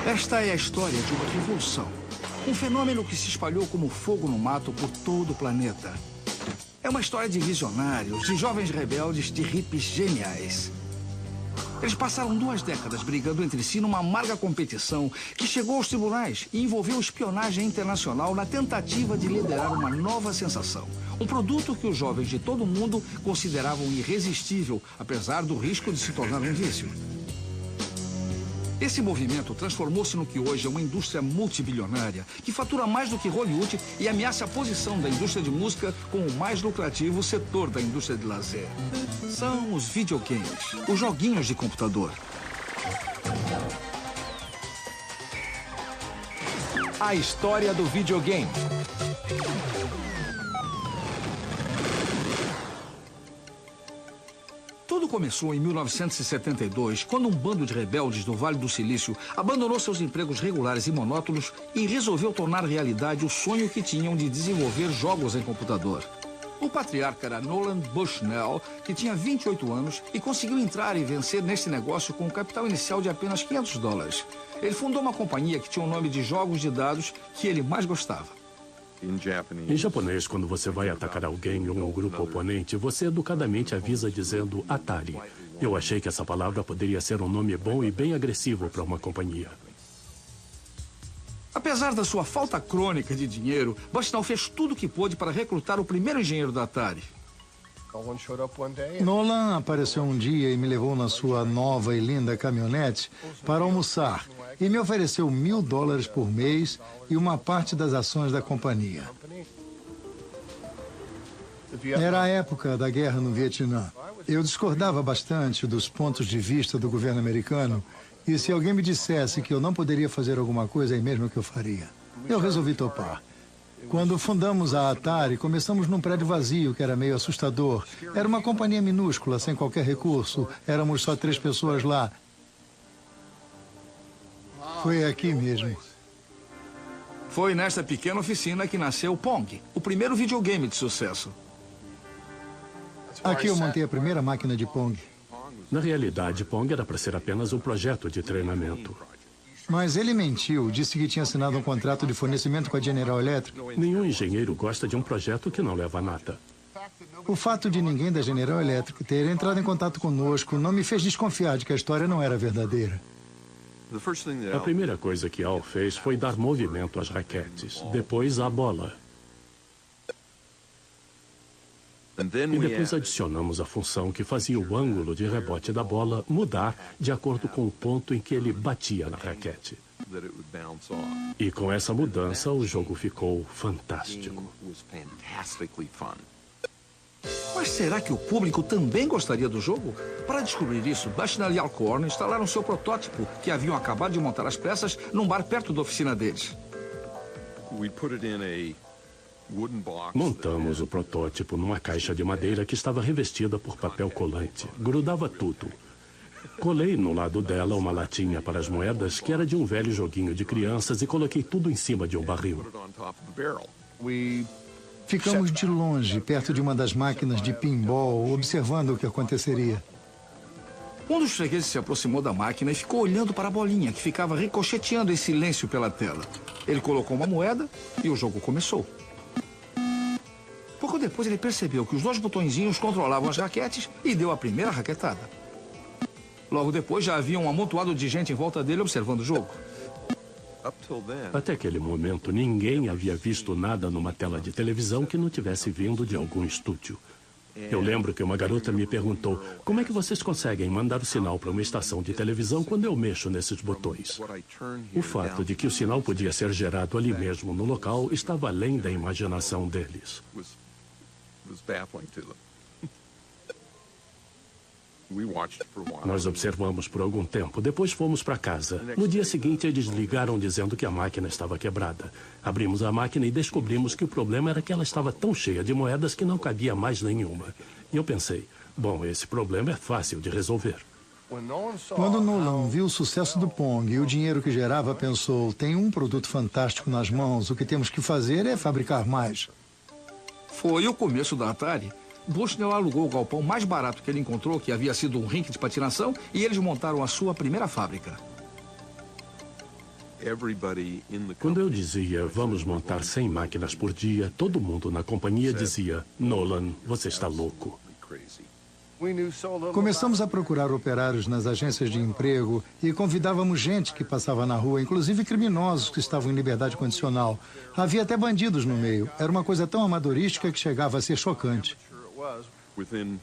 Esta é a história de uma revolução. Um fenômeno que se espalhou como fogo no mato por todo o planeta. É uma história de visionários, de jovens rebeldes, de hippies geniais. Eles passaram 2 décadas brigando entre si numa amarga competição que chegou aos tribunais e envolveu espionagem internacional na tentativa de liderar uma nova sensação. Um produto que os jovens de todo o mundo consideravam irresistível, apesar do risco de se tornar um vício. Esse movimento transformou-se no que hoje é uma indústria multibilionária, que fatura mais do que Hollywood e ameaça a posição da indústria de música como o mais lucrativo setor da indústria de lazer. São os videogames, os joguinhos de computador. A história do videogame. Tudo começou em 1972, quando um bando de rebeldes do Vale do Silício abandonou seus empregos regulares e monótonos e resolveu tornar realidade o sonho que tinham de desenvolver jogos em computador. O patriarca era Nolan Bushnell, que tinha 28 anos e conseguiu entrar e vencer neste negócio com um capital inicial de apenas $500. Ele fundou uma companhia que tinha o nome de jogos de dados que ele mais gostava. Em japonês, quando você vai atacar alguém ou um grupo oponente, você educadamente avisa dizendo Atari. Eu achei que essa palavra poderia ser um nome bom e bem agressivo para uma companhia. Apesar da sua falta crônica de dinheiro, Bushnell fez tudo o que pôde para recrutar o primeiro engenheiro da Atari. Nolan apareceu um dia e me levou na sua nova e linda caminhonete para almoçar e me ofereceu $1.000 por mês e uma parte das ações da companhia. Era a época da guerra no Vietnã. Eu discordava bastante dos pontos de vista do governo americano e se alguém me dissesse que eu não poderia fazer alguma coisa, aí mesmo que eu faria. Eu resolvi topar. Quando fundamos a Atari, começamos num prédio vazio, que era meio assustador. Era uma companhia minúscula, sem qualquer recurso. Éramos só 3 pessoas lá. Foi aqui mesmo. Foi nesta pequena oficina que nasceu o Pong, o primeiro videogame de sucesso. Aqui eu montei a primeira máquina de Pong. Na realidade, Pong era para ser apenas um projeto de treinamento. Mas ele mentiu, disse que tinha assinado um contrato de fornecimento com a General Electric. Nenhum engenheiro gosta de um projeto que não leva a nada. O fato de ninguém da General Electric ter entrado em contato conosco não me fez desconfiar de que a história não era verdadeira. A primeira coisa que Al fez foi dar movimento às raquetes, depois à bola. E depois adicionamos a função que fazia o ângulo de rebote da bola mudar de acordo com o ponto em que ele batia na raquete. E com essa mudança, o jogo ficou fantástico. Mas será que o público também gostaria do jogo? Para descobrir isso, Bushnell e Alcorn instalaram seu protótipo, que haviam acabado de montar as peças, num bar perto da oficina deles. Montamos o protótipo numa caixa de madeira que estava revestida por papel colante. Grudava tudo. Colei no lado dela uma latinha para as moedas, que era de um velho joguinho de crianças, e coloquei tudo em cima de um barril. Ficamos de longe, perto de uma das máquinas de pinball, observando o que aconteceria. Um dos fregueses se aproximou da máquina e ficou olhando para a bolinha, que ficava ricocheteando em silêncio pela tela. Ele colocou uma moeda e o jogo começou. Pouco depois ele percebeu que os 2 botõezinhos controlavam as raquetes e deu a primeira raquetada. Logo depois já havia um amontoado de gente em volta dele observando o jogo. Até aquele momento, ninguém havia visto nada numa tela de televisão que não tivesse vindo de algum estúdio. Eu lembro que uma garota me perguntou: como é que vocês conseguem mandar o sinal para uma estação de televisão quando eu mexo nesses botões? O fato de que o sinal podia ser gerado ali mesmo no local estava além da imaginação deles. Nós observamos por algum tempo, depois fomos para casa. No dia seguinte, eles ligaram dizendo que a máquina estava quebrada. Abrimos a máquina e descobrimos que o problema era que ela estava tão cheia de moedas que não cabia mais nenhuma. E eu pensei, bom, esse problema é fácil de resolver. Quando Nolan viu o sucesso do Pong e o dinheiro que gerava, pensou: tem um produto fantástico nas mãos, o que temos que fazer é fabricar mais. Foi o começo da Atari. Bushnell alugou o galpão mais barato que ele encontrou, que havia sido um rink de patinação, e eles montaram a sua primeira fábrica. Quando eu dizia, vamos montar 100 máquinas por dia, todo mundo na companhia dizia, Nolan, você está louco. Começamos a procurar operários nas agências de emprego e convidávamos gente que passava na rua, inclusive criminosos que estavam em liberdade condicional. Havia até bandidos no meio. Era uma coisa tão amadorística que chegava a ser chocante.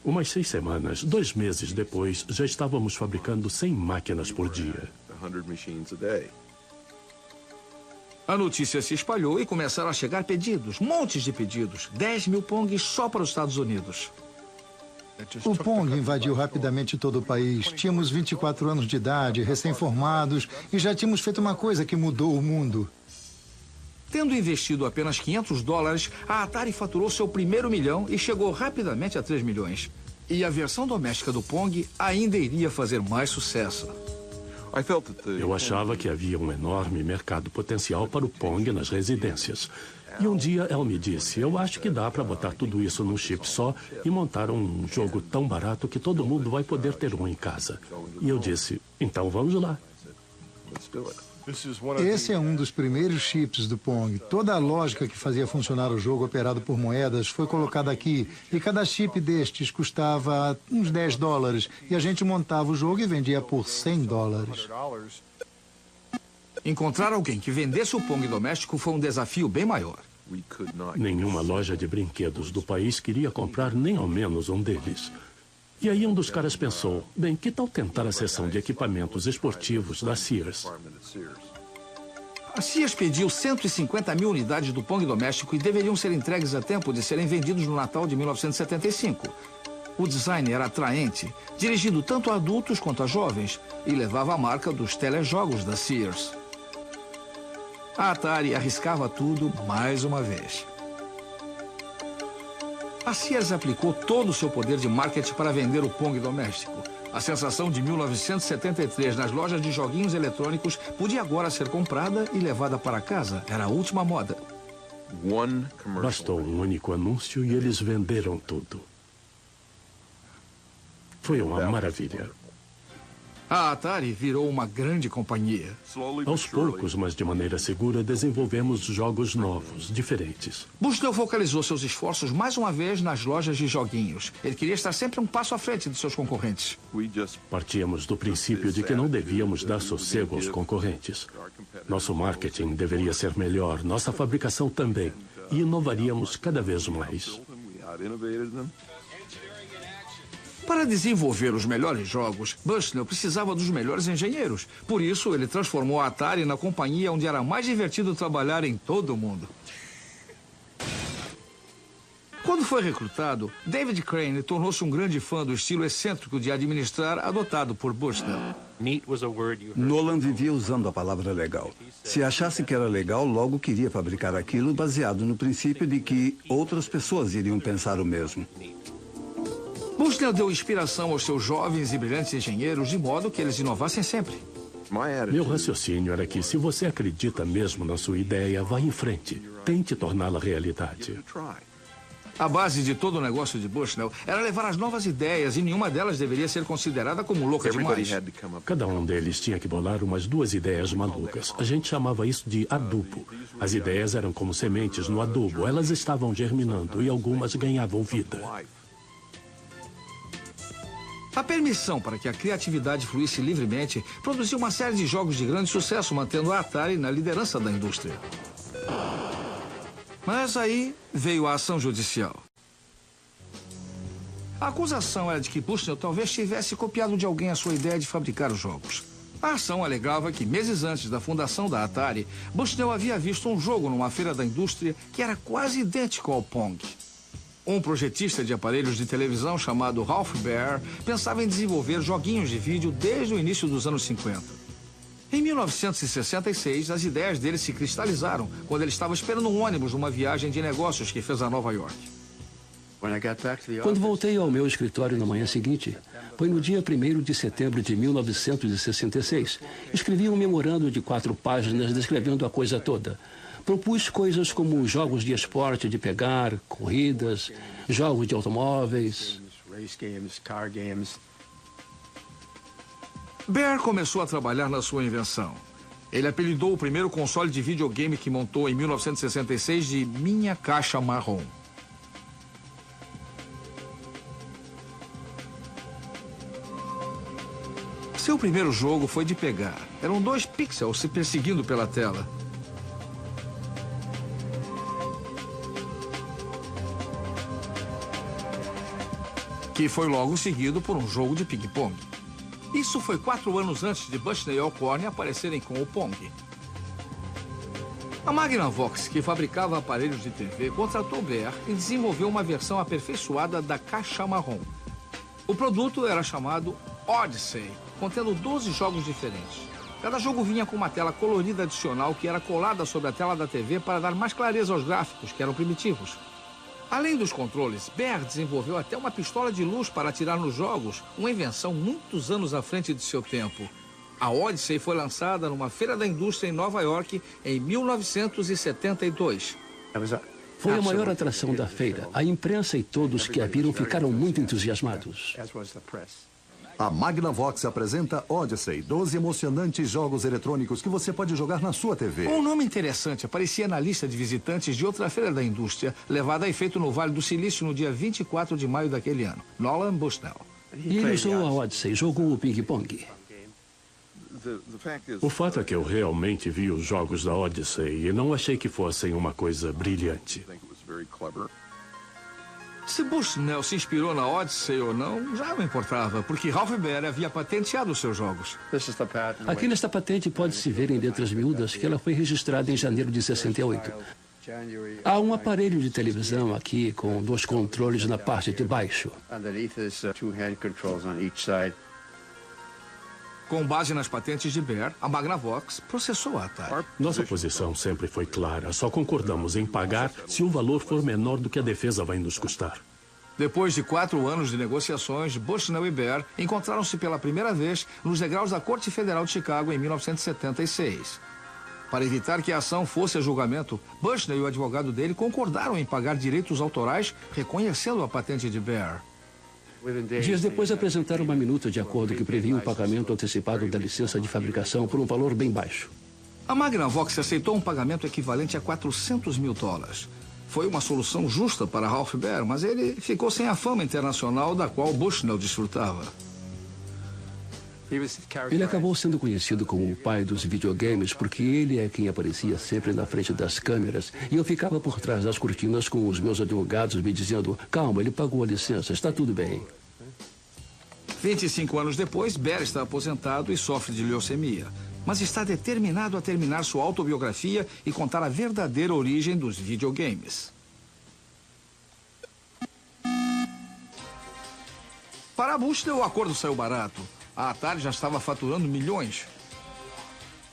Umas 6 semanas, 2 meses depois, já estávamos fabricando 100 máquinas por dia. A notícia se espalhou e começaram a chegar pedidos, montes de pedidos. 10 mil Pongs só para os Estados Unidos. O Pong invadiu rapidamente todo o país. Tínhamos 24 anos de idade, recém-formados, e já tínhamos feito uma coisa que mudou o mundo. Tendo investido apenas $500, a Atari faturou seu primeiro milhão e chegou rapidamente a 3 milhões. E a versão doméstica do Pong ainda iria fazer mais sucesso. Eu achava que havia um enorme mercado potencial para o Pong nas residências. E um dia ela me disse, eu acho que dá para botar tudo isso num chip só e montar um jogo tão barato que todo mundo vai poder ter um em casa. E eu disse, então vamos lá. Esse é um dos primeiros chips do Pong. Toda a lógica que fazia funcionar o jogo operado por moedas foi colocada aqui. E cada chip destes custava uns $10. E a gente montava o jogo e vendia por $100. Encontrar alguém que vendesse o Pong doméstico foi um desafio bem maior. Nenhuma loja de brinquedos do país queria comprar nem ao menos um deles. E aí um dos caras pensou, bem, que tal tentar a seção de equipamentos esportivos da Sears? A Sears pediu 150 mil unidades do Pong doméstico e deveriam ser entregues a tempo de serem vendidos no Natal de 1975. O design era atraente, dirigido tanto a adultos quanto a jovens, e levava a marca dos telejogos da Sears. A Atari arriscava tudo mais uma vez. A Sears aplicou todo o seu poder de marketing para vender o Pong doméstico. A sensação de 1973 nas lojas de joguinhos eletrônicos podia agora ser comprada e levada para casa. Era a última moda. Bastou um único anúncio e eles venderam tudo. Foi uma maravilha. A Atari virou uma grande companhia. Aos poucos, mas de maneira segura, desenvolvemos jogos novos, diferentes. Bushnell focalizou seus esforços mais uma vez nas lojas de joguinhos. Ele queria estar sempre um passo à frente de seus concorrentes. Partíamos do princípio de que não devíamos dar sossego aos concorrentes. Nosso marketing deveria ser melhor, nossa fabricação também. E inovaríamos cada vez mais. Para desenvolver os melhores jogos, Bushnell precisava dos melhores engenheiros. Por isso, ele transformou a Atari na companhia onde era mais divertido trabalhar em todo o mundo. Quando foi recrutado, David Crane tornou-se um grande fã do estilo excêntrico de administrar adotado por Bushnell. Nolan vivia usando a palavra legal. Se achasse que era legal, logo queria fabricar aquilo baseado no princípio de que outras pessoas iriam pensar o mesmo. Bushnell deu inspiração aos seus jovens e brilhantes engenheiros de modo que eles inovassem sempre. Meu raciocínio era que se você acredita mesmo na sua ideia, vá em frente. Tente torná-la realidade. A base de todo o negócio de Bushnell era levar as novas ideias e nenhuma delas deveria ser considerada como louca demais. Cada um deles tinha que bolar umas 2 ideias malucas. A gente chamava isso de adubo. As ideias eram como sementes no adubo. Elas estavam germinando e algumas ganhavam vida. A permissão para que a criatividade fluísse livremente produziu uma série de jogos de grande sucesso, mantendo a Atari na liderança da indústria. Mas aí veio a ação judicial. A acusação era de que Bushnell talvez tivesse copiado de alguém a sua ideia de fabricar os jogos. A ação alegava que, meses antes da fundação da Atari, Bushnell havia visto um jogo numa feira da indústria que era quase idêntico ao Pong. Um projetista de aparelhos de televisão chamado Ralph Baer pensava em desenvolver joguinhos de vídeo desde o início dos anos 50. Em 1966, as ideias dele se cristalizaram quando ele estava esperando um ônibus numa viagem de negócios que fez a Nova York. Quando voltei ao meu escritório na manhã seguinte, foi no dia 1º de setembro de 1966, escrevi um memorando de 4 páginas descrevendo a coisa toda. Propus coisas como jogos de esporte de pegar, corridas, jogos de automóveis. Baer começou a trabalhar na sua invenção. Ele apelidou o primeiro console de videogame que montou em 1966 de Minha Caixa Marrom. Seu primeiro jogo foi de pegar. Eram 2 pixels se perseguindo pela tela. Que foi logo seguido por um jogo de ping-pong. Isso foi 4 anos antes de Bushnell e Alcorn aparecerem com o Pong. A Magnavox, que fabricava aparelhos de TV, contratou Bear e desenvolveu uma versão aperfeiçoada da Caixa Marrom. O produto era chamado Odyssey, contendo 12 jogos diferentes. Cada jogo vinha com uma tela colorida adicional que era colada sobre a tela da TV para dar mais clareza aos gráficos, que eram primitivos. Além dos controles, Bear desenvolveu até uma pistola de luz para atirar nos jogos, uma invenção muitos anos à frente de seu tempo. A Odyssey foi lançada numa feira da indústria em Nova York em 1972. Foi a maior atração da feira. A imprensa e todos que a viram ficaram muito entusiasmados. A Magnavox apresenta Odyssey, 12 emocionantes jogos eletrônicos que você pode jogar na sua TV. Um nome interessante aparecia na lista de visitantes de outra feira da indústria, levada a efeito no Vale do Silício no dia 24 de maio daquele ano. Nolan Bushnell. E ele usou a Odyssey, jogou o ping-pong. O fato é que eu realmente vi os jogos da Odyssey e não achei que fossem uma coisa brilhante. Se Bushnell se inspirou na Odyssey ou não, já não importava, porque Ralph Baer havia patenteado os seus jogos. Aqui nesta patente pode-se ver em letras miúdas que ela foi registrada em janeiro de 68. Há um aparelho de televisão aqui com 2 controles na parte de baixo. Com base nas patentes de Baer, a Magnavox processou a Atari. Nossa posição sempre foi clara. Só concordamos em pagar se o valor for menor do que a defesa vai nos custar. Depois de 4 anos de negociações, Bushnell e Baer encontraram-se pela primeira vez nos degraus da Corte Federal de Chicago em 1976. Para evitar que a ação fosse a julgamento, Bushnell e o advogado dele concordaram em pagar direitos autorais, reconhecendo a patente de Baer. Dias depois apresentaram uma minuta de acordo que previa o pagamento antecipado da licença de fabricação por um valor bem baixo. A Magnavox aceitou um pagamento equivalente a $400 mil. Foi uma solução justa para Ralph Baer, mas ele ficou sem a fama internacional da qual Bushnell desfrutava. Ele acabou sendo conhecido como o pai dos videogames porque ele é quem aparecia sempre na frente das câmeras e eu ficava por trás das cortinas com os meus advogados me dizendo: calma, ele pagou a licença, está tudo bem. 25 anos depois, Baer está aposentado e sofre de leucemia, mas está determinado a terminar sua autobiografia e contar a verdadeira origem dos videogames. Para Bushnell, o acordo saiu barato. A Atari já estava faturando milhões.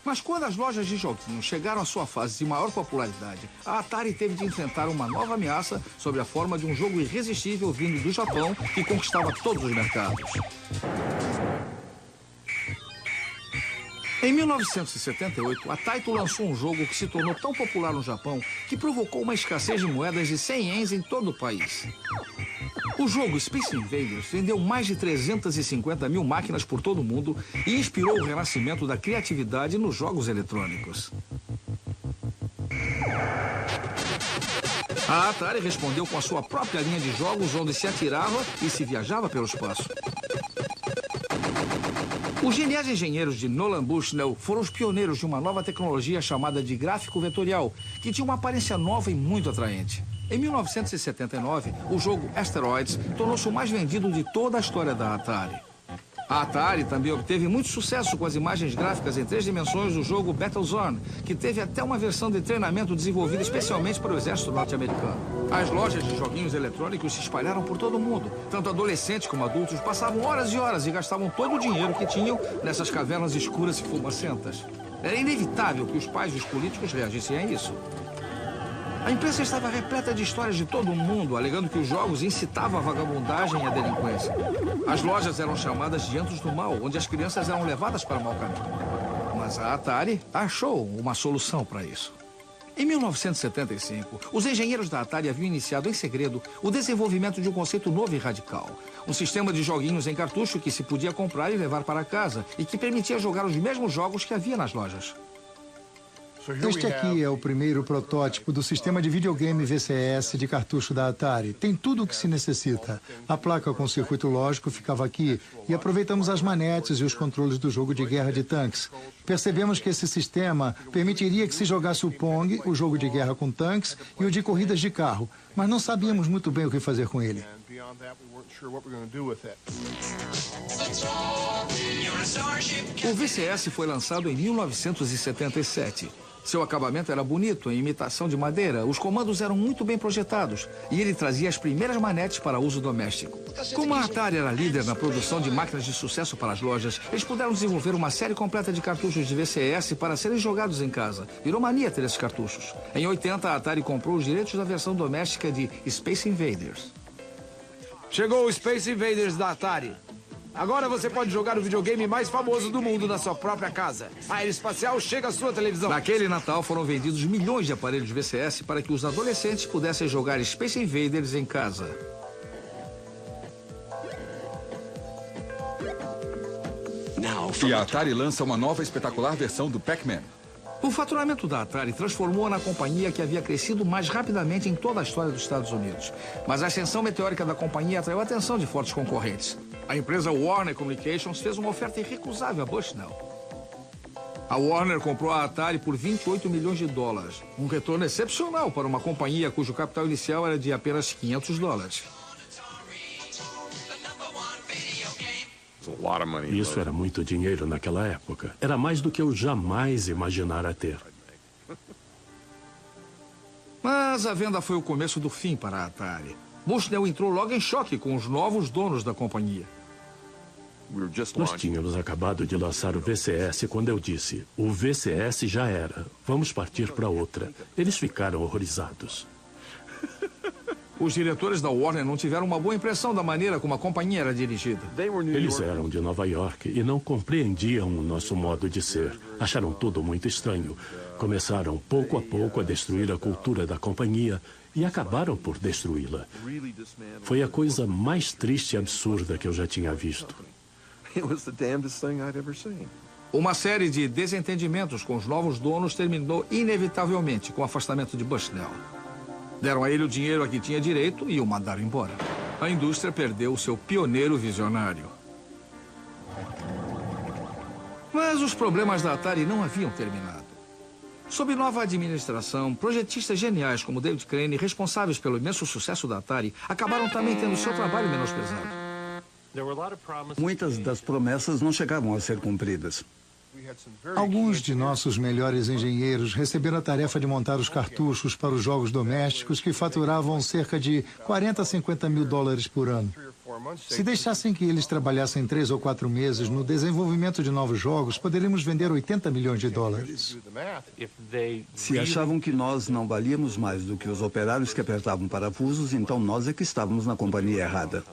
Mas quando as lojas de joguinhos chegaram à sua fase de maior popularidade, a Atari teve de enfrentar uma nova ameaça sob a forma de um jogo irresistível vindo do Japão que conquistava todos os mercados. Em 1978, a Taito lançou um jogo que se tornou tão popular no Japão que provocou uma escassez de moedas de 100 ienes em todo o país. O jogo Space Invaders vendeu mais de 350 mil máquinas por todo o mundo e inspirou o renascimento da criatividade nos jogos eletrônicos. A Atari respondeu com a sua própria linha de jogos onde se atirava e se viajava pelo espaço. Os geniais engenheiros de Nolan Bushnell foram os pioneiros de uma nova tecnologia chamada de gráfico vetorial, que tinha uma aparência nova e muito atraente. Em 1979, o jogo Asteroids tornou-se o mais vendido de toda a história da Atari. A Atari também obteve muito sucesso com as imagens gráficas em 3 dimensões do jogo Battlezone, que teve até uma versão de treinamento desenvolvida especialmente para o exército norte-americano. As lojas de joguinhos eletrônicos se espalharam por todo o mundo. Tanto adolescentes como adultos passavam horas e horas e gastavam todo o dinheiro que tinham nessas cavernas escuras e fumacentas. Era inevitável que os pais e os políticos reagissem a isso. A imprensa estava repleta de histórias de todo o mundo, alegando que os jogos incitavam a vagabundagem e a delinquência. As lojas eram chamadas de antros do mal, onde as crianças eram levadas para o mau caminho. Mas a Atari achou uma solução para isso. Em 1975, os engenheiros da Atari haviam iniciado em segredo o desenvolvimento de um conceito novo e radical. Um sistema de joguinhos em cartucho que se podia comprar e levar para casa e que permitia jogar os mesmos jogos que havia nas lojas. Este aqui é o primeiro protótipo do sistema de videogame VCS de cartucho da Atari. Tem tudo o que se necessita. A placa com circuito lógico ficava aqui e aproveitamos as manetes e os controles do jogo de guerra de tanques. Percebemos que esse sistema permitiria que se jogasse o Pong, o jogo de guerra com tanques e o de corridas de carro, mas não sabíamos muito bem o que fazer com ele. O VCS foi lançado em 1977. Seu acabamento era bonito, em imitação de madeira, os comandos eram muito bem projetados e ele trazia as primeiras manetes para uso doméstico. Como a Atari era líder na produção de máquinas de sucesso para as lojas, eles puderam desenvolver uma série completa de cartuchos de VCS para serem jogados em casa. Virou mania ter esses cartuchos. Em 80, a Atari comprou os direitos da versão doméstica de Space Invaders. Chegou o Space Invaders da Atari. Agora você pode jogar o videogame mais famoso do mundo na sua própria casa. A aeroespacial chega à sua televisão. Naquele Natal foram vendidos milhões de aparelhos VCS para que os adolescentes pudessem jogar Space Invaders em casa. E a Atari lança uma nova espetacular versão do Pac-Man. O faturamento da Atari transformou-a na companhia que havia crescido mais rapidamente em toda a história dos Estados Unidos. Mas a ascensão meteórica da companhia atraiu a atenção de fortes concorrentes. A empresa Warner Communications fez uma oferta irrecusável a Bushnell. A Warner comprou a Atari por 28 milhões de dólares. Um retorno excepcional para uma companhia cujo capital inicial era de apenas 500 dólares. Isso era muito dinheiro naquela época. Era mais do que eu jamais imaginara ter. Mas a venda foi o começo do fim para a Atari. Bushnell entrou logo em choque com os novos donos da companhia. Nós tínhamos acabado de lançar o VCS quando eu disse: o VCS já era, vamos partir para outra. Eles ficaram horrorizados. Os diretores da Warner não tiveram uma boa impressão da maneira como a companhia era dirigida. Eles eram de Nova York e não compreendiam o nosso modo de ser. Acharam tudo muito estranho. Começaram, pouco a pouco, a destruir a cultura da companhia e acabaram por destruí-la. Foi a coisa mais triste e absurda que eu já tinha visto. Uma série de desentendimentos com os novos donos terminou inevitavelmente com o afastamento de Bushnell. Deram a ele o dinheiro a que tinha direito e o mandaram embora. A indústria perdeu o seu pioneiro visionário. Mas os problemas da Atari não haviam terminado. Sob nova administração, projetistas geniais como David Crane, responsáveis pelo imenso sucesso da Atari, acabaram também tendo seu trabalho menosprezado. Muitas das promessas não chegavam a ser cumpridas. Alguns de nossos melhores engenheiros receberam a tarefa de montar os cartuchos para os jogos domésticos que faturavam cerca de 40 a 50 mil dólares por ano. Se deixassem que eles trabalhassem 3 ou 4 meses no desenvolvimento de novos jogos, poderíamos vender 80 milhões de dólares. Se achavam que nós não valíamos mais do que os operários que apertavam parafusos, então nós é que estávamos na companhia errada.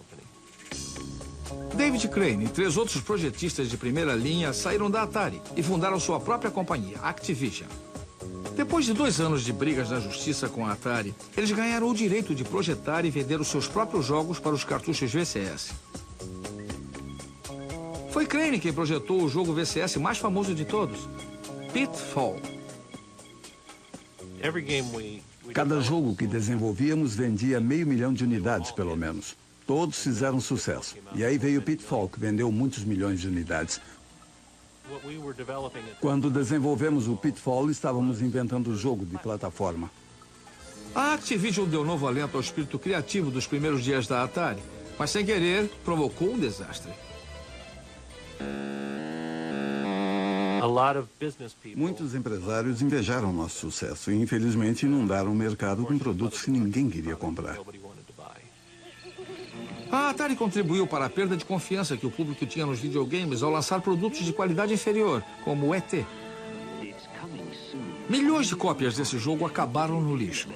David Crane e 3 outros projetistas de primeira linha saíram da Atari e fundaram sua própria companhia, Activision. Depois de 2 anos de brigas na justiça com a Atari, eles ganharam o direito de projetar e vender os seus próprios jogos para os cartuchos VCS. Foi Crane quem projetou o jogo VCS mais famoso de todos, Pitfall. Cada jogo que desenvolvíamos vendia 500 mil de unidades, pelo menos. Todos fizeram sucesso. E aí veio o Pitfall, que vendeu muitos milhões de unidades. Quando desenvolvemos o Pitfall, estávamos inventando o jogo de plataforma. A Activision deu novo alento ao espírito criativo dos primeiros dias da Atari, mas sem querer, provocou um desastre. Muitos empresários invejaram nosso sucesso e, infelizmente, inundaram o mercado com produtos que ninguém queria comprar. A Atari contribuiu para a perda de confiança que o público tinha nos videogames ao lançar produtos de qualidade inferior, como o ET. Milhões de cópias desse jogo acabaram no lixo.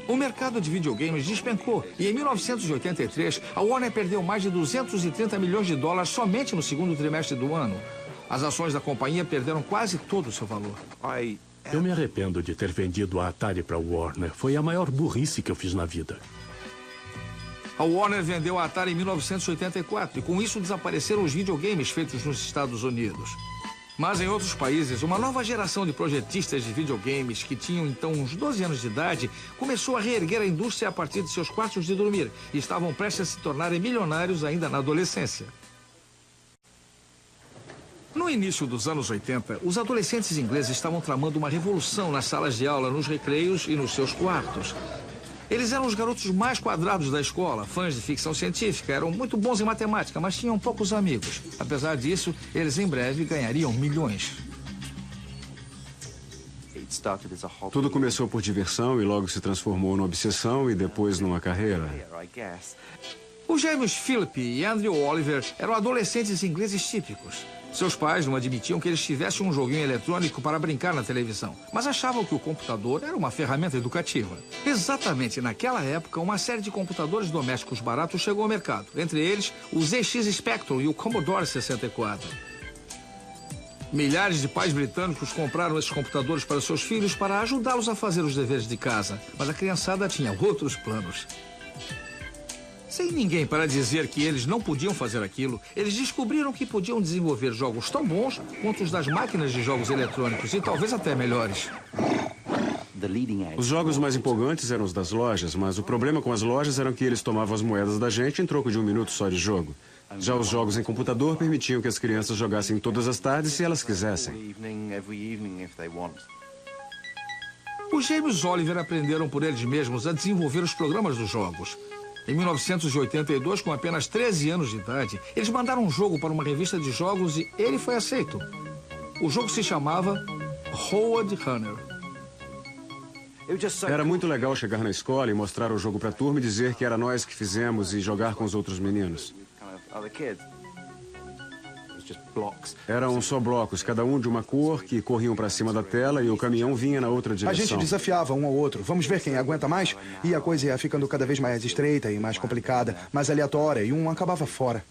O mercado de videogames despencou e, em 1983, a Warner perdeu mais de 230 milhões de dólares somente no segundo trimestre do ano. As ações da companhia perderam quase todo o seu valor. Eu me arrependo de ter vendido a Atari para a Warner. Foi a maior burrice que eu fiz na vida. A Warner vendeu a Atari em 1984 e com isso desapareceram os videogames feitos nos Estados Unidos. Mas em outros países, uma nova geração de projetistas de videogames que tinham então uns 12 anos de idade começou a reerguer a indústria a partir de seus quartos de dormir e estavam prestes a se tornarem milionários ainda na adolescência. No início dos anos 80, os adolescentes ingleses estavam tramando uma revolução nas salas de aula, nos recreios e nos seus quartos. Eles eram os garotos mais quadrados da escola, fãs de ficção científica, eram muito bons em matemática, mas tinham poucos amigos. Apesar disso, eles em breve ganhariam milhões. Tudo começou por diversão e logo se transformou numa obsessão e depois numa carreira. Os gêmeos Philip e Andrew Oliver eram adolescentes ingleses típicos. Seus pais não admitiam que eles tivessem um joguinho eletrônico para brincar na televisão, mas achavam que o computador era uma ferramenta educativa. Exatamente naquela época, uma série de computadores domésticos baratos chegou ao mercado, entre eles o ZX Spectrum e o Commodore 64. Milhares de pais britânicos compraram esses computadores para seus filhos para ajudá-los a fazer os deveres de casa, mas a criançada tinha outros planos. Sem ninguém para dizer que eles não podiam fazer aquilo, eles descobriram que podiam desenvolver jogos tão bons quanto os das máquinas de jogos eletrônicos e talvez até melhores. Os jogos mais empolgantes eram os das lojas, mas o problema com as lojas era que eles tomavam as moedas da gente em troco de 1 minuto só de jogo. Já os jogos em computador permitiam que as crianças jogassem todas as tardes se elas quisessem. Os gêmeos Oliver aprenderam por eles mesmos a desenvolver os programas dos jogos. Em 1982, com apenas 13 anos de idade, eles mandaram um jogo para uma revista de jogos e ele foi aceito. O jogo se chamava Road Runner. Era muito legal chegar na escola e mostrar o jogo para a turma e dizer que era nós que fizemos e jogar com os outros meninos. Eram só blocos, cada um de uma cor, que corriam para cima da tela e o caminhão vinha na outra direção. A gente desafiava um ao outro. Vamos ver quem aguenta mais? E a coisa ia ficando cada vez mais estreita e mais complicada, mais aleatória, e um acabava fora.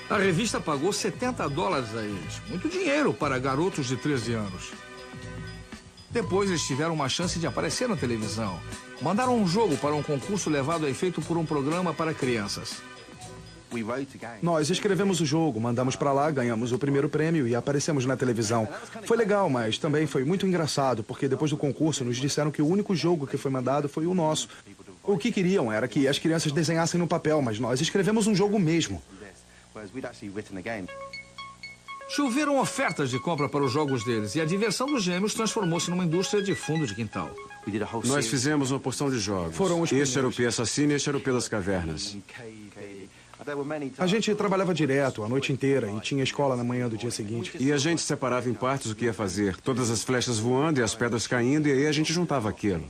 A revista pagou $70 a eles. Muito dinheiro para garotos de 13 anos. Depois eles tiveram uma chance de aparecer na televisão. Mandaram um jogo para um concurso levado a efeito por um programa para crianças. Nós escrevemos o jogo, mandamos pra lá, ganhamos o primeiro prêmio e aparecemos na televisão. Foi legal, mas também foi muito engraçado, porque depois do concurso nos disseram que o único jogo que foi mandado foi o nosso. O que queriam era que as crianças desenhassem no papel, mas nós escrevemos um jogo mesmo. Choveram ofertas de compra para os jogos deles e a diversão dos gêmeos transformou-se numa indústria de fundo de quintal. Nós fizemos uma porção de jogos. Este era o P Assassino e este era o P das Cavernas. A gente trabalhava direto, a noite inteira, e tinha escola na manhã do dia seguinte. E a gente separava em partes o que ia fazer. Todas as flechas voando e as pedras caindo, e aí a gente juntava aquilo.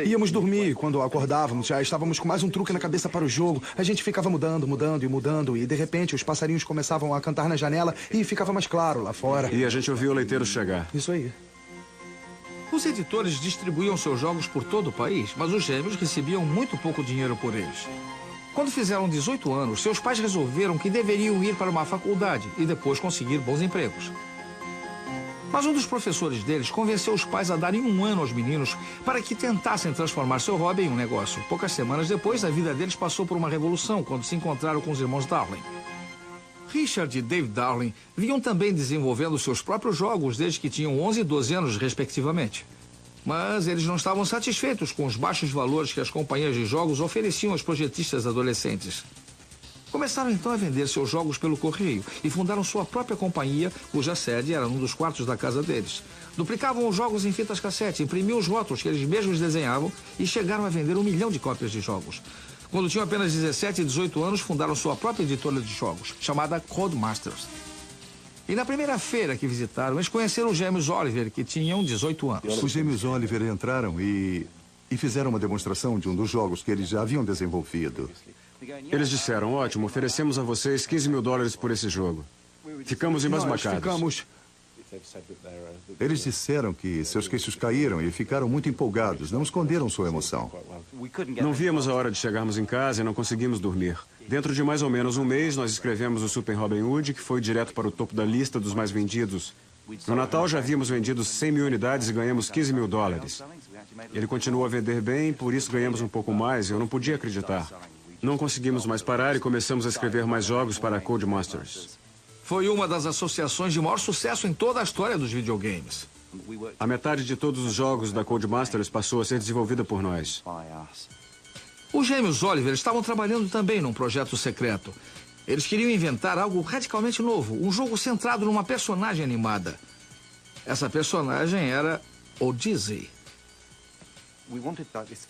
Íamos dormir e quando acordávamos já estávamos com mais um truque na cabeça para o jogo. A gente ficava mudando e de repente os passarinhos começavam a cantar na janela e ficava mais claro lá fora. E a gente ouvia o leiteiro chegar. Isso aí. Os editores distribuíam seus jogos por todo o país, mas os gêmeos recebiam muito pouco dinheiro por eles. Quando fizeram 18 anos, seus pais resolveram que deveriam ir para uma faculdade e depois conseguir bons empregos. Mas um dos professores deles convenceu os pais a darem 1 ano aos meninos para que tentassem transformar seu hobby em um negócio. Poucas semanas depois, a vida deles passou por uma revolução quando se encontraram com os irmãos Darling. Richard e Dave Darling vinham também desenvolvendo seus próprios jogos desde que tinham 11 e 12 anos, respectivamente. Mas eles não estavam satisfeitos com os baixos valores que as companhias de jogos ofereciam aos projetistas adolescentes. Começaram então a vender seus jogos pelo correio e fundaram sua própria companhia, cuja sede era num dos quartos da casa deles. Duplicavam os jogos em fitas cassete, imprimiam os rótulos que eles mesmos desenhavam e chegaram a vender 1 milhão de cópias de jogos. Quando tinham apenas 17 e 18 anos, fundaram sua própria editora de jogos, chamada Codemasters. E na primeira feira que visitaram, eles conheceram os gêmeos Oliver, que tinham 18 anos. Os gêmeos Oliver entraram e fizeram uma demonstração de um dos jogos que eles já haviam desenvolvido. Eles disseram, ótimo, oferecemos a vocês $15 mil por esse jogo. Ficamos embasbacados. Eles disseram que seus queixos caíram e ficaram muito empolgados, não esconderam sua emoção. Não víamos a hora de chegarmos em casa e não conseguimos dormir. Dentro de mais ou menos um mês, nós escrevemos o Super Robin Hood, que foi direto para o topo da lista dos mais vendidos. No Natal já havíamos vendido 100 mil unidades e ganhamos $15 mil. Ele continuou a vender bem, por isso ganhamos um pouco mais e eu não podia acreditar. Não conseguimos mais parar e começamos a escrever mais jogos para a Codemasters. Foi uma das associações de maior sucesso em toda a história dos videogames. A metade de todos os jogos da Codemasters passou a ser desenvolvida por nós. Os gêmeos Oliver estavam trabalhando também num projeto secreto. Eles queriam inventar algo radicalmente novo, um jogo centrado numa personagem animada. Essa personagem era o Dizzy.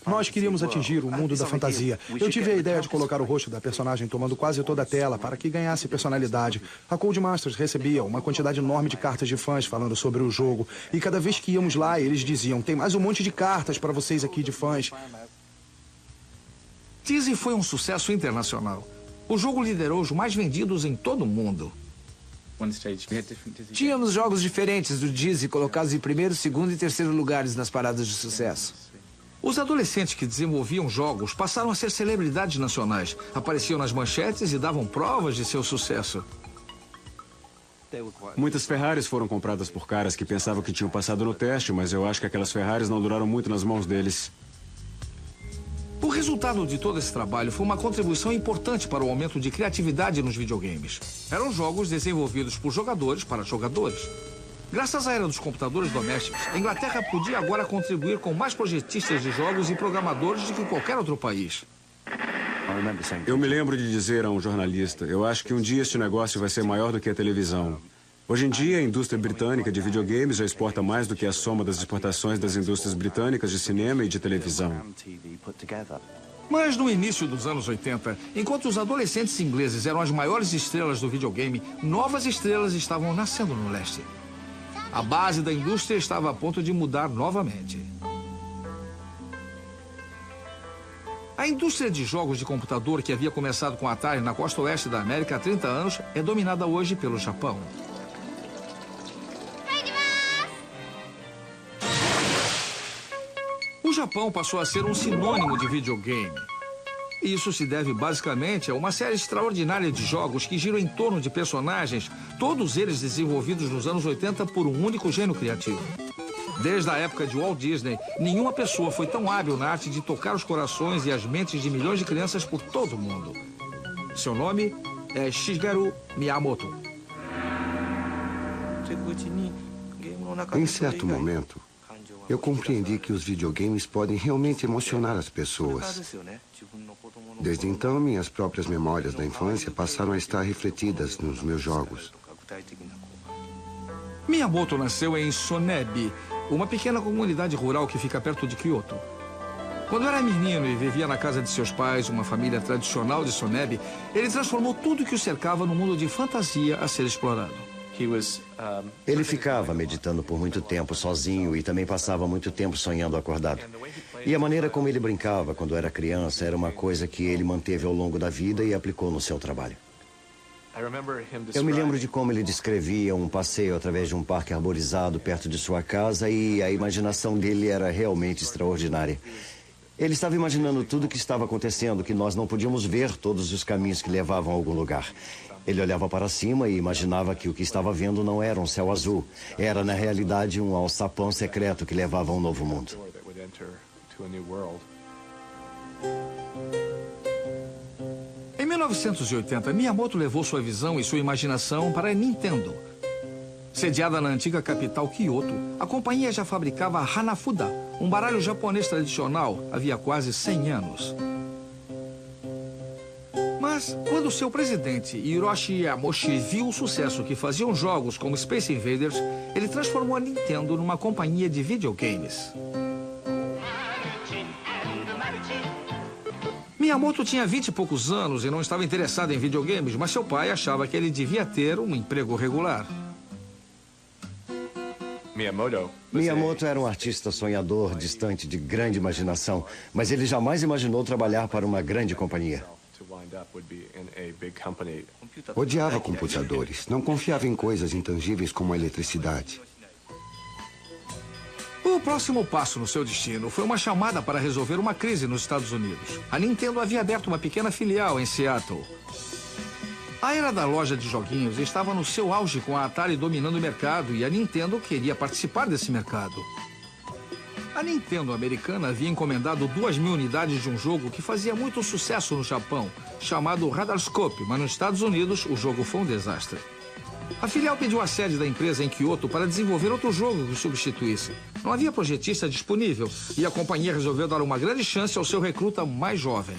Nós queríamos atingir o mundo da fantasia. Eu tive a ideia de colocar o rosto da personagem tomando quase toda a tela para que ganhasse personalidade. A Codemasters recebia uma quantidade enorme de cartas de fãs falando sobre o jogo. E cada vez que íamos lá, eles diziam, tem mais um monte de cartas para vocês aqui de fãs. Dizzy foi um sucesso internacional. O jogo liderou os mais vendidos em todo o mundo. Tínhamos jogos diferentes do Dizzy colocados em primeiro, segundo e terceiro lugares nas paradas de sucesso. Os adolescentes que desenvolviam jogos passaram a ser celebridades nacionais. Apareciam nas manchetes e davam provas de seu sucesso. Muitas Ferraris foram compradas por caras que pensavam que tinham passado no teste, mas eu acho que aquelas Ferraris não duraram muito nas mãos deles. O resultado de todo esse trabalho foi uma contribuição importante para o aumento de criatividade nos videogames. Eram jogos desenvolvidos por jogadores para jogadores. Graças à era dos computadores domésticos, a Inglaterra podia agora contribuir com mais projetistas de jogos e programadores do que qualquer outro país. Eu me lembro de dizer a um jornalista, eu acho que um dia este negócio vai ser maior do que a televisão. Hoje em dia, a indústria britânica de videogames já exporta mais do que a soma das exportações das indústrias britânicas de cinema e de televisão. Mas no início dos anos 80, enquanto os adolescentes ingleses eram as maiores estrelas do videogame, novas estrelas estavam nascendo no leste. A base da indústria estava a ponto de mudar novamente. A indústria de jogos de computador que havia começado com a Atari na costa oeste da América há 30 anos é dominada hoje pelo Japão. O Japão passou a ser um sinônimo de videogame. Isso se deve basicamente a uma série extraordinária de jogos que giram em torno de personagens, todos eles desenvolvidos nos anos 80 por um único gênio criativo. Desde a época de Walt Disney, nenhuma pessoa foi tão hábil na arte de tocar os corações e as mentes de milhões de crianças por todo o mundo. Seu nome é Shigeru Miyamoto. Em certo momento, eu compreendi que os videogames podem realmente emocionar as pessoas. Desde então, minhas próprias memórias da infância passaram a estar refletidas nos meus jogos. Miyamoto nasceu em Sonebi, uma pequena comunidade rural que fica perto de Kyoto. Quando era menino e vivia na casa de seus pais, uma família tradicional de Sonebi, ele transformou tudo que o cercava num mundo de fantasia a ser explorado. Ele ficava meditando por muito tempo sozinho e também passava muito tempo sonhando acordado. E a maneira como ele brincava quando era criança era uma coisa que ele manteve ao longo da vida e aplicou no seu trabalho. Eu me lembro de como ele descrevia um passeio através de um parque arborizado perto de sua casa e a imaginação dele era realmente extraordinária. Ele estava imaginando tudo o que estava acontecendo, que nós não podíamos ver todos os caminhos que levavam a algum lugar. Ele olhava para cima e imaginava que o que estava vendo não era um céu azul. Era, na realidade, um alçapão secreto que levava a um novo mundo. Em 1980, Miyamoto levou sua visão e sua imaginação para a Nintendo. Sediada na antiga capital Kyoto, a companhia já fabricava Hanafuda, um baralho japonês tradicional, havia quase 100 anos. Mas, quando seu presidente, Hiroshi Yamoshi, viu o sucesso que faziam jogos como Space Invaders, ele transformou a Nintendo numa companhia de videogames. Miyamoto tinha 20 e poucos anos e não estava interessado em videogames, mas seu pai achava que ele devia ter um emprego regular. Miyamoto era um artista sonhador, distante de grande imaginação, mas ele jamais imaginou trabalhar para uma grande companhia. Odiava computadores, não confiava em coisas intangíveis como a eletricidade. O próximo passo no seu destino foi uma chamada para resolver uma crise nos Estados Unidos. A Nintendo havia aberto uma pequena filial em Seattle. A era da loja de joguinhos estava no seu auge, com a Atari dominando o mercado, e a Nintendo queria participar desse mercado. A Nintendo americana havia encomendado 2.000 unidades de um jogo que fazia muito sucesso no Japão, chamado Radarscope, mas nos Estados Unidos o jogo foi um desastre. A filial pediu a sede da empresa em Kyoto para desenvolver outro jogo que o substituísse. Não havia projetista disponível e a companhia resolveu dar uma grande chance ao seu recruta mais jovem.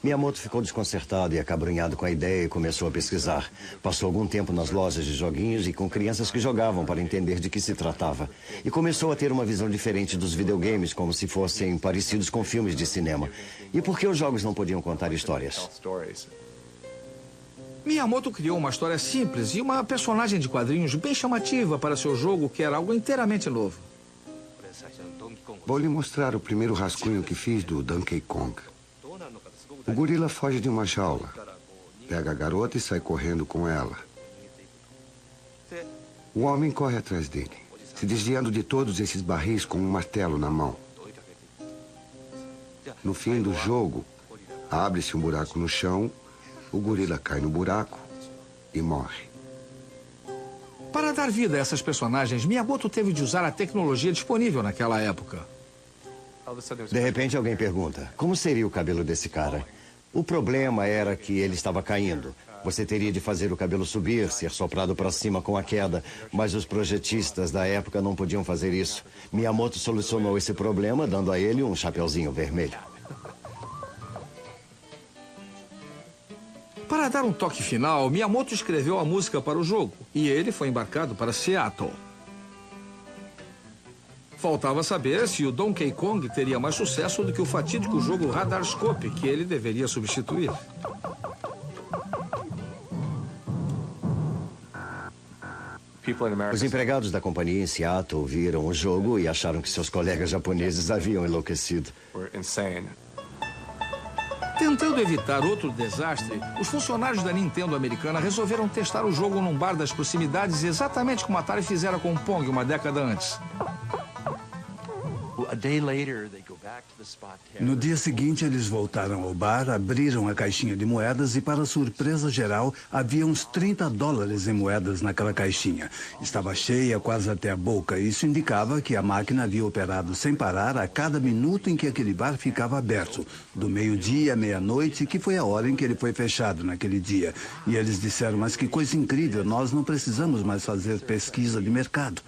Miyamoto ficou desconcertado e acabrunhado com a ideia e começou a pesquisar. Passou algum tempo nas lojas de joguinhos e com crianças que jogavam para entender de que se tratava. E começou a ter uma visão diferente dos videogames, como se fossem parecidos com filmes de cinema. E por que os jogos não podiam contar histórias? Miyamoto criou uma história simples e uma personagem de quadrinhos bem chamativa para seu jogo, que era algo inteiramente novo. Vou lhe mostrar o primeiro rascunho que fiz do Donkey Kong. O gorila foge de uma jaula, pega a garota e sai correndo com ela. O homem corre atrás dele, se desviando de todos esses barris com um martelo na mão. No fim do jogo, abre-se um buraco no chão, o gorila cai no buraco e morre. Para dar vida a essas personagens, Miyamoto teve de usar a tecnologia disponível naquela época. De repente alguém pergunta, como seria o cabelo desse cara? O problema era que ele estava caindo. Você teria de fazer o cabelo subir, ser soprado para cima com a queda, mas os projetistas da época não podiam fazer isso. Miyamoto solucionou esse problema dando a ele um chapeuzinho vermelho. Para dar um toque final, Miyamoto escreveu a música para o jogo e ele foi embarcado para Seattle. Faltava saber se o Donkey Kong teria mais sucesso do que o fatídico jogo Radarscope, que ele deveria substituir. Os empregados da companhia em Seattle viram o jogo e acharam que seus colegas japoneses haviam enlouquecido. Tentando evitar outro desastre, os funcionários da Nintendo americana resolveram testar o jogo num bar das proximidades, exatamente como a Atari fizera com o Pong uma década antes. No dia seguinte, eles voltaram ao bar, abriram a caixinha de moedas e, para surpresa geral, havia uns $30 em moedas naquela caixinha. Estava cheia quase até a boca. Isso indicava que a máquina havia operado sem parar a cada minuto em que aquele bar ficava aberto, do meio-dia à meia-noite, que foi a hora em que ele foi fechado naquele dia. E eles disseram, mas que coisa incrível, nós não precisamos mais fazer pesquisa de mercado.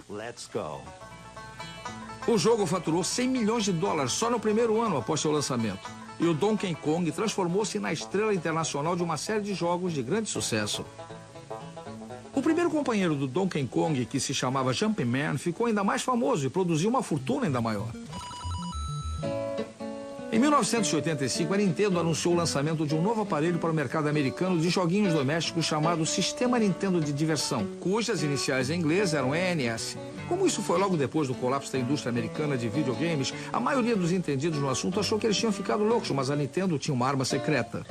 O jogo faturou $100 milhões só no primeiro ano após seu lançamento. E o Donkey Kong transformou-se na estrela internacional de uma série de jogos de grande sucesso. O primeiro companheiro do Donkey Kong, que se chamava Jumpman, ficou ainda mais famoso e produziu uma fortuna ainda maior. Em 1985, a Nintendo anunciou o lançamento de um novo aparelho para o mercado americano de joguinhos domésticos chamado Sistema Nintendo de Diversão, cujas iniciais em inglês eram ENS. Como isso foi logo depois do colapso da indústria americana de videogames, a maioria dos entendidos no assunto achou que eles tinham ficado loucos, mas a Nintendo tinha uma arma secreta.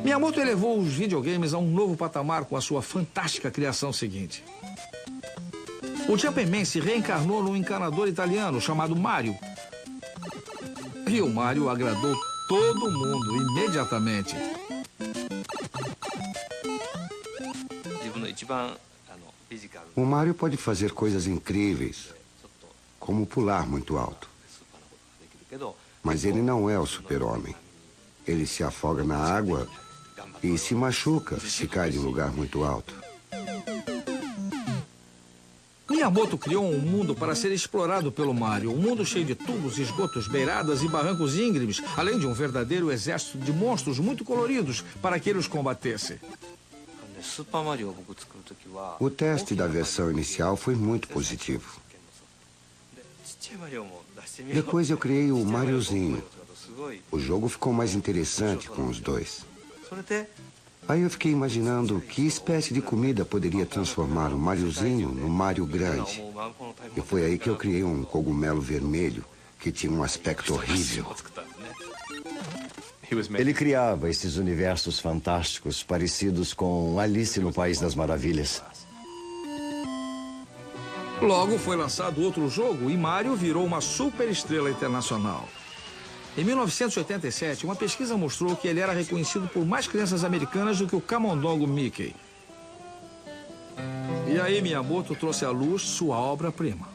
Miyamoto elevou os videogames a um novo patamar com a sua fantástica criação seguinte. O Jumpman se reencarnou num encanador italiano chamado Mario. E o Mario agradou todo mundo imediatamente. O Mario pode fazer coisas incríveis, como pular muito alto. Mas ele não é o super-homem. Ele se afoga na água e se machuca se cai de um lugar muito alto. Miyamoto criou um mundo para ser explorado pelo Mario. Um mundo cheio de tubos, esgotos, beiradas e barrancos íngremes, além de um verdadeiro exército de monstros muito coloridos para que ele os combatesse. O teste da versão inicial foi muito positivo. Depois eu criei o Mariozinho. O jogo ficou mais interessante com os dois. Aí eu fiquei imaginando que espécie de comida poderia transformar o Mariozinho no Mario grande. E foi aí que eu criei um cogumelo vermelho que tinha um aspecto horrível. Ele criava esses universos fantásticos parecidos com Alice no País das Maravilhas. Logo foi lançado outro jogo e Mario virou uma superestrela internacional. Em 1987, uma pesquisa mostrou que ele era reconhecido por mais crianças americanas do que o camundongo Mickey. E aí Miyamoto trouxe à luz sua obra-prima.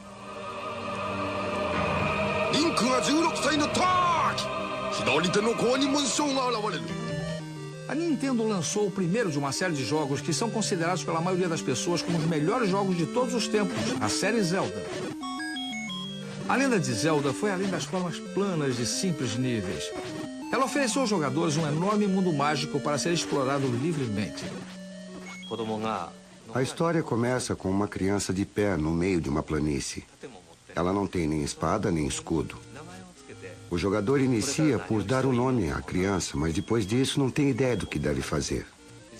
A Nintendo lançou o primeiro de uma série de jogos que são considerados pela maioria das pessoas como os melhores jogos de todos os tempos, a série Zelda. A lenda de Zelda foi além das formas planas de simples níveis. Ela ofereceu aos jogadores um enorme mundo mágico para ser explorado livremente. A história começa com uma criança de pé no meio de uma planície. Ela não tem nem espada nem escudo. O jogador inicia por dar um nome à criança, mas depois disso não tem ideia do que deve fazer.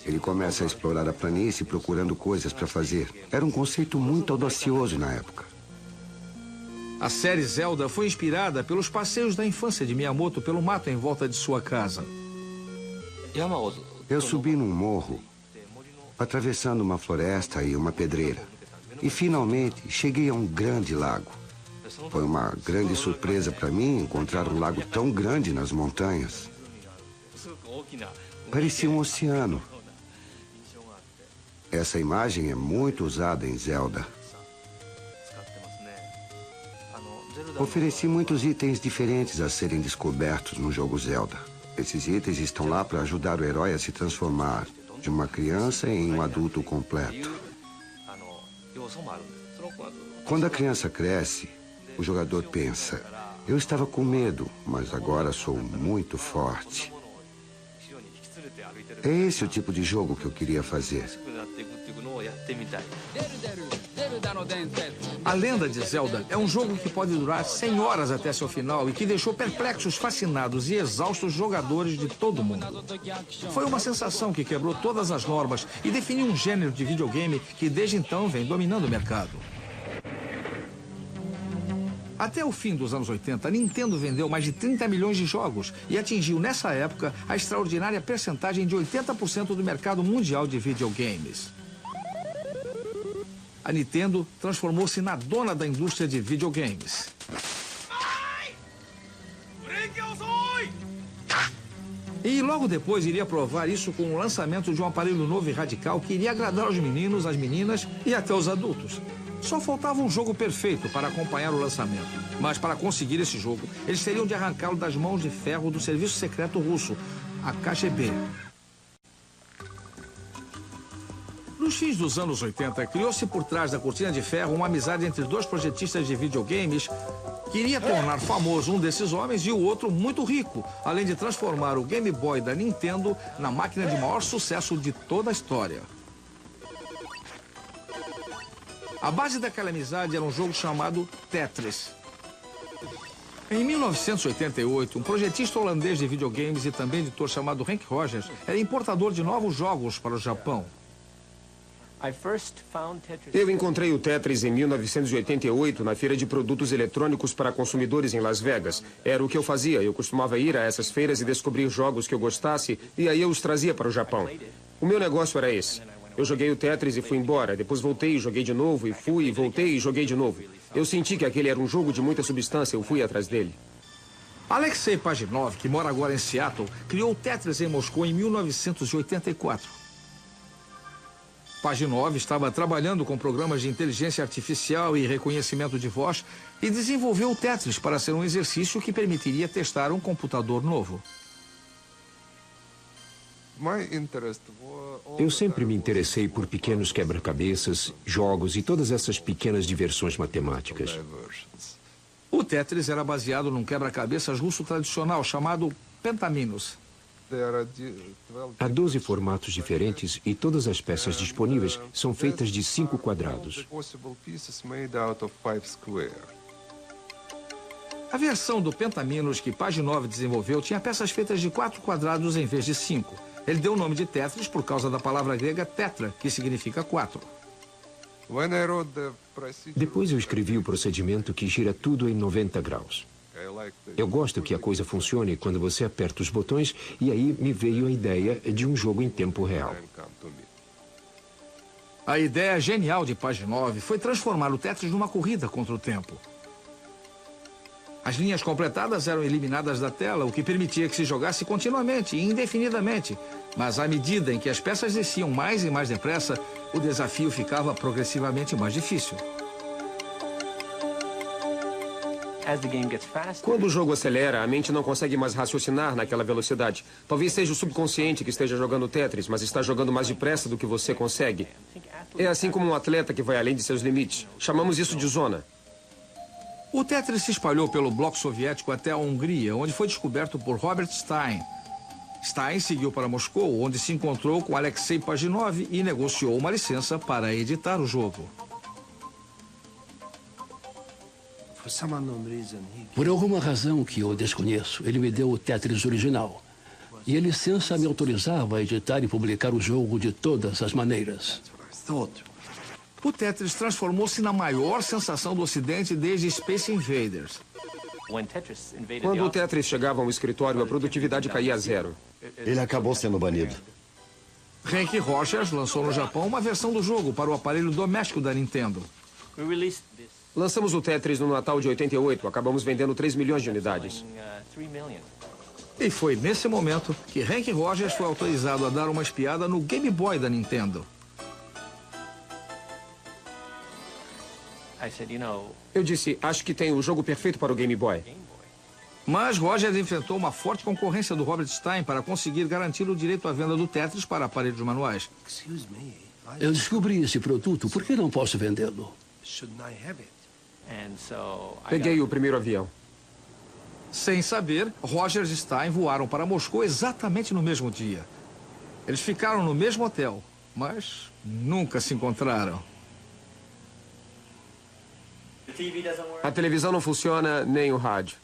Ele começa a explorar a planície procurando coisas para fazer. Era um conceito muito audacioso na época. A série Zelda foi inspirada pelos passeios da infância de Miyamoto pelo mato em volta de sua casa. Eu subi num morro, atravessando uma floresta e uma pedreira. E finalmente cheguei a um grande lago. Foi uma grande surpresa para mim encontrar um lago tão grande nas montanhas. Parecia um oceano. Essa imagem é muito usada em Zelda. Ofereci muitos itens diferentes a serem descobertos no jogo Zelda. Esses itens estão lá para ajudar o herói a se transformar de uma criança em um adulto completo. Quando a criança cresce, o jogador pensa, eu estava com medo, mas agora sou muito forte. É esse o tipo de jogo que eu queria fazer. A Lenda de Zelda é um jogo que pode durar 100 horas até seu final e que deixou perplexos, fascinados e exaustos jogadores de todo o mundo. Foi uma sensação que quebrou todas as normas e definiu um gênero de videogame que desde então vem dominando o mercado. Até o fim dos anos 80, a Nintendo vendeu mais de 30 milhões de jogos e atingiu, nessa época, a extraordinária percentagem de 80% do mercado mundial de videogames. A Nintendo transformou-se na dona da indústria de videogames. E logo depois iria provar isso com o lançamento de um aparelho novo e radical que iria agradar os meninos, as meninas e até os adultos. Só faltava um jogo perfeito para acompanhar o lançamento. Mas para conseguir esse jogo, eles teriam de arrancá-lo das mãos de ferro do serviço secreto russo, a KGB. Nos fins dos anos 80, criou-se por trás da cortina de ferro uma amizade entre dois projetistas de videogames que iria tornar famoso um desses homens e o outro muito rico, além de transformar o Game Boy da Nintendo na máquina de maior sucesso de toda a história. A base daquela amizade era um jogo chamado Tetris. Em 1988, um projetista holandês de videogames e também editor chamado Henk Rogers era importador de novos jogos para o Japão. Eu encontrei o Tetris em 1988 na feira de produtos eletrônicos para consumidores em Las Vegas. Era o que eu fazia. Eu costumava ir a essas feiras e descobrir jogos que eu gostasse e aí eu os trazia para o Japão. O meu negócio era esse. Eu joguei o Tetris e fui embora. Depois voltei e joguei de novo e fui e voltei e joguei de novo. Eu senti que aquele era um jogo de muita substância. Eu fui atrás dele. Alexei Pajitnov, que mora agora em Seattle, criou o Tetris em Moscou em 1984. Pajitnov estava trabalhando com programas de inteligência artificial e reconhecimento de voz e desenvolveu o Tetris para ser um exercício que permitiria testar um computador novo. Eu sempre me interessei por pequenos quebra-cabeças, jogos e todas essas pequenas diversões matemáticas. O Tetris era baseado num quebra-cabeças russo tradicional chamado Pentaminos. Há 12 formatos diferentes e todas as peças disponíveis são feitas de 5 quadrados. A versão do Pentaminos que Pajitnov desenvolveu tinha peças feitas de 4 quadrados em vez de 5. Ele deu o nome de Tetris por causa da palavra grega tetra, que significa 4. Depois eu escrevi o procedimento que gira tudo em 90 graus. Eu gosto que a coisa funcione quando você aperta os botões e aí me veio a ideia de um jogo em tempo real. A ideia genial de Pajitnov foi transformar o Tetris numa corrida contra o tempo. As linhas completadas eram eliminadas da tela, o que permitia que se jogasse continuamente e indefinidamente. Mas à medida em que as peças desciam mais e mais depressa, o desafio ficava progressivamente mais difícil. Quando o jogo acelera, a mente não consegue mais raciocinar naquela velocidade. Talvez seja o subconsciente que esteja jogando Tetris, mas está jogando mais depressa do que você consegue. É assim como um atleta que vai além de seus limites. Chamamos isso de zona. O Tetris se espalhou pelo bloco soviético até a Hungria, onde foi descoberto por Robert Stein. Stein seguiu para Moscou, onde se encontrou com Alexei Pajitnov e negociou uma licença para editar o jogo. Por alguma razão que eu desconheço, ele me deu o Tetris original. E a licença me autorizava a editar e publicar o jogo de todas as maneiras. O Tetris transformou-se na maior sensação do Ocidente desde Space Invaders. Quando o Tetris chegava ao escritório, a produtividade caía a zero. Ele acabou sendo banido. Henk Rogers lançou no Japão uma versão do jogo para o aparelho doméstico da Nintendo. Lançamos o Tetris no Natal de 88. Acabamos vendendo 3 milhões de unidades. E foi nesse momento que Henk Rogers foi autorizado a dar uma espiada no Game Boy da Nintendo. Eu disse, acho que tem o jogo perfeito para o Game Boy. Mas Rogers enfrentou uma forte concorrência do Robert Stein para conseguir garantir o direito à venda do Tetris para aparelhos manuais. Eu descobri esse produto, por que não posso vendê-lo? Peguei o primeiro avião. Sem saber, Rogers e Stein voaram para Moscou exatamente no mesmo dia. Eles ficaram no mesmo hotel, mas nunca se encontraram. A televisão não funciona, nem o rádio.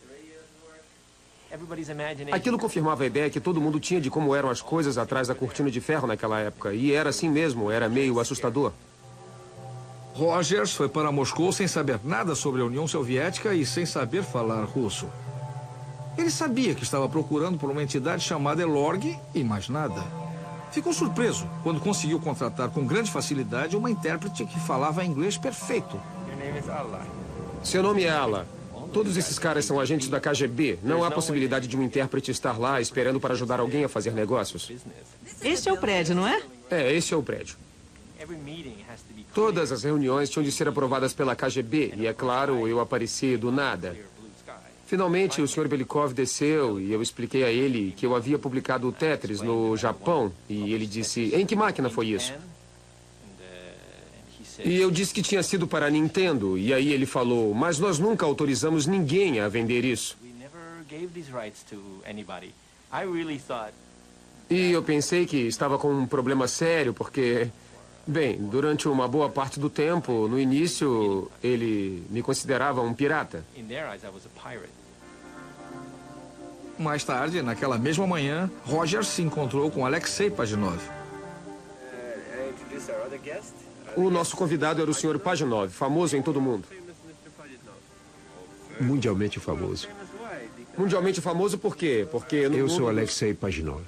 Aquilo confirmava a ideia que todo mundo tinha de como eram as coisas atrás da cortina de ferro naquela época. E era assim mesmo, era meio assustador. Rogers foi para Moscou sem saber nada sobre a União Soviética e sem saber falar russo. Ele sabia que estava procurando por uma entidade chamada Elorg e mais nada. Ficou surpreso quando conseguiu contratar com grande facilidade uma intérprete que falava inglês perfeito. Seu nome é Ala. Todos esses caras são agentes da KGB. Não há possibilidade de um intérprete estar lá esperando para ajudar alguém a fazer negócios. Este é o prédio, não é? É, esse é o prédio. Todas as reuniões tinham de ser aprovadas pela KGB. E, é claro, eu apareci do nada. Finalmente, o Sr. Belikov desceu e eu expliquei a ele que eu havia publicado o Tetris no Japão. E ele disse, em que máquina foi isso? E eu disse que tinha sido para a Nintendo. E aí ele falou, mas nós nunca autorizamos ninguém a vender isso. E eu pensei que estava com um problema sério, porque, bem, durante uma boa parte do tempo, no início, ele me considerava um pirata. Mais tarde, naquela mesma manhã, Rogers se encontrou com Alexei Pajitnov. O nosso convidado era o Sr. Pajitnov, famoso em todo o mundo. Mundialmente famoso. Mundialmente famoso por quê? Porque eu sou Alexei Pajitnov.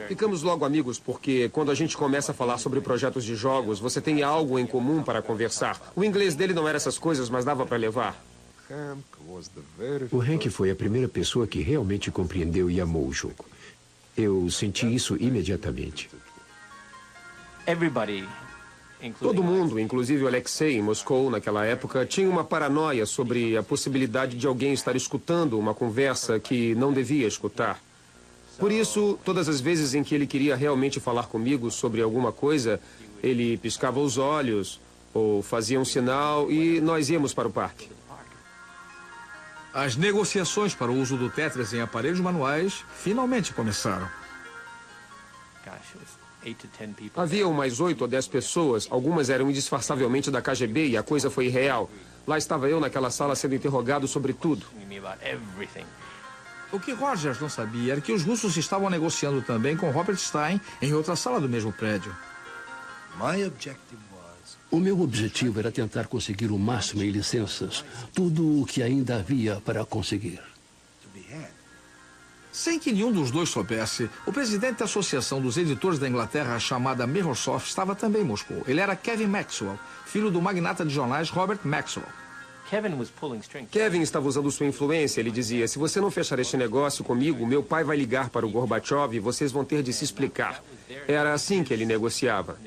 Ficamos logo amigos porque quando a gente começa a falar sobre projetos de jogos, você tem algo em comum para conversar. O inglês dele não era essas coisas, mas dava para levar. O Henk foi a primeira pessoa que realmente compreendeu e amou o jogo. Eu senti isso imediatamente. Todo mundo, inclusive o Alexei em Moscou naquela época, tinha uma paranoia sobre a possibilidade de alguém estar escutando uma conversa que não devia escutar. Por isso, todas as vezes em que ele queria realmente falar comigo sobre alguma coisa, ele piscava os olhos ou fazia um sinal e nós íamos para o parque. As negociações para o uso do Tetris em aparelhos manuais finalmente começaram. Havia umas 8 ou 10 pessoas, algumas eram indisfarçavelmente da KGB e a coisa foi real. Lá estava eu naquela sala sendo interrogado sobre tudo. O que Rogers não sabia era que os russos estavam negociando também com Robert Stein em outra sala do mesmo prédio. O meu objetivo era tentar conseguir o máximo em licenças, tudo o que ainda havia para conseguir. Sem que nenhum dos dois soubesse, o presidente da Associação dos Editores da Inglaterra, chamada Mirrorsoft, estava também em Moscou. Ele era Kevin Maxwell, filho do magnata de jornais Robert Maxwell. Kevin estava usando sua influência. Ele dizia, se você não fechar este negócio comigo, meu pai vai ligar para o Gorbachev e vocês vão ter de se explicar. Era assim que ele negociava.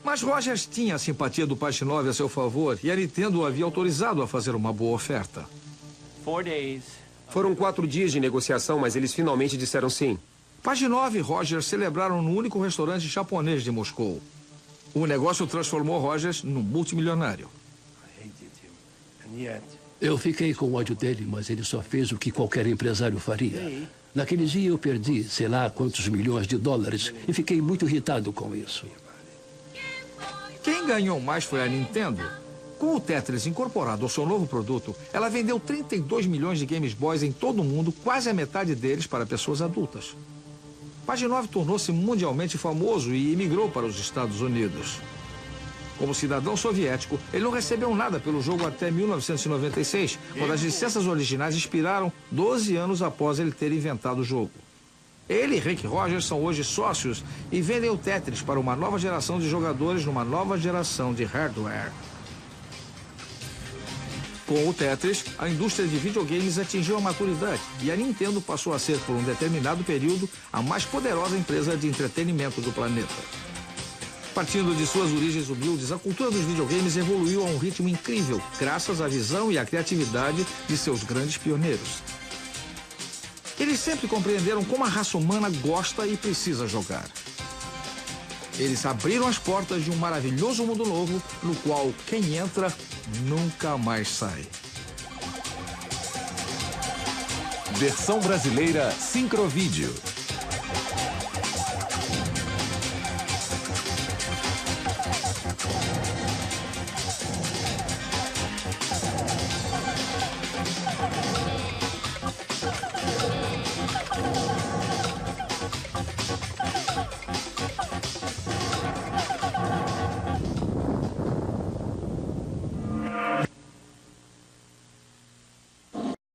Mas Rogers tinha a simpatia do Pajitnov a seu favor e a Nintendo o havia autorizado a fazer uma boa oferta. Foram 4 dias de negociação, mas eles finalmente disseram sim. Pajitnov e Rogers celebraram no único restaurante japonês de Moscou. O negócio transformou Rogers num multimilionário. Eu fiquei com ódio dele, mas ele só fez o que qualquer empresário faria. Naquele dia eu perdi, sei lá, quantos milhões de dólares e fiquei muito irritado com isso. Quem ganhou mais foi a Nintendo. Com o Tetris incorporado ao seu novo produto, ela vendeu 32 milhões de Game Boys em todo o mundo, quase a metade deles para pessoas adultas. Pajitnov tornou-se mundialmente famoso e imigrou para os Estados Unidos. Como cidadão soviético, ele não recebeu nada pelo jogo até 1996, quando as licenças originais expiraram 12 anos após ele ter inventado o jogo. Ele e Rick Rogers são hoje sócios e vendem o Tetris para uma nova geração de jogadores numa nova geração de hardware. Com o Tetris, a indústria de videogames atingiu a maturidade e a Nintendo passou a ser, por um determinado período, a mais poderosa empresa de entretenimento do planeta. Partindo de suas origens humildes, a cultura dos videogames evoluiu a um ritmo incrível, graças à visão e à criatividade de seus grandes pioneiros. Eles sempre compreenderam como a raça humana gosta e precisa jogar. Eles abriram as portas de um maravilhoso mundo novo, no qual quem entra nunca mais sai. Versão brasileira Sincrovídeo.